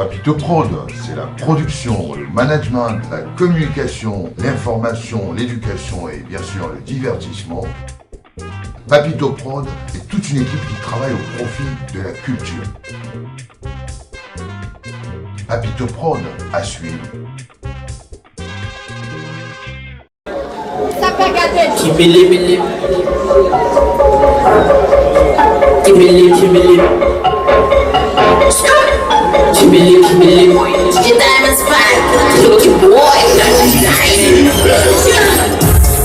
Papito Prod, c'est la production, le management, la communication, l'information, l'éducation et bien sûr le divertissement. Papito Prod est toute une équipe qui travaille au profit de la culture. Papito Prod à suivre. Kime, your diamonds fine, look your boy,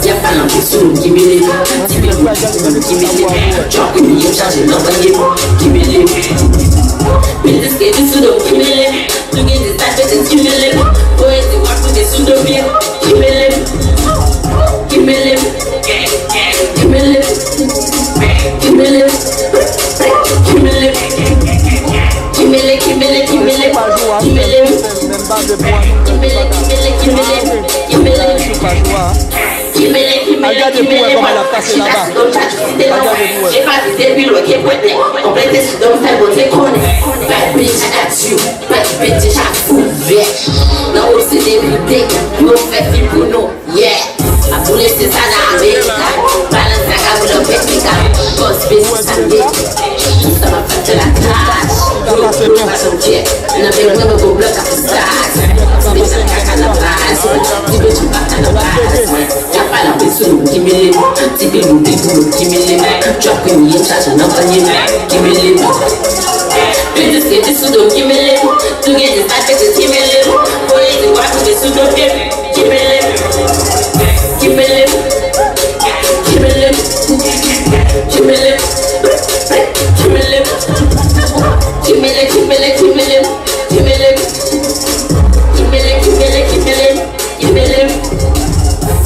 y'a pas l'impression, Kime, genre que nous chargé l'envoyer, Kime, mais this game is pseudo, Kime, to get this type of Kime, boys they walk with this pseudo beer, Kime, Regardez-vous comment elle a passé là-bas. Regardez-vous. J'ai pas dit depuis le qui est pointé. Complété sur donc ça vaut tes connaît. Pas de bitch à là-dessus. Pas de bitch à couvert. Non, c'est des briques. Nous fait film pour nous. Yeah. A poulet c'est ça la Amérique. Balance à câble le pétrica. Boss business ça y est. Ça m'a fait de la clash. Nous pas son pied. N'a pas le même bloc à pistache. Mais ça caca à la base. Tu veux tu pas à la base. Y'a pas l'impression Kime, tu peux nous dire Kime, tu as connu une charge en envoyé, Kime. Tu dis que tu sous de Kime, tu gagnes des tapes de Kime, pour les voir que tu es sous de pied, Kime, Kime,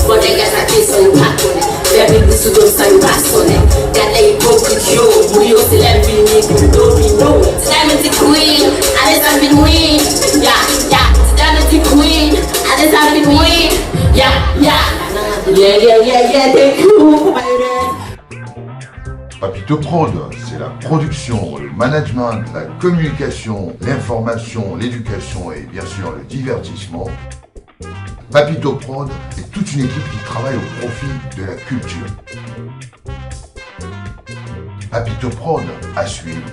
bon les gars ça qui sont pas connus, les bébés sous de ça ils pas sonnés, regardez hypocrite yo, bouillon c'est la vie qui me domine, c'est la petite queen, allez ça vite oui, ya, c'est la petite queen, allez ça vite oui, ya, t'es cool, Papito Prod, c'est la production, le management, la communication, l'information, l'éducation et bien sûr le divertissement. Papito Prod est toute une équipe qui travaille au profit de la culture. Papito Prod à suivre.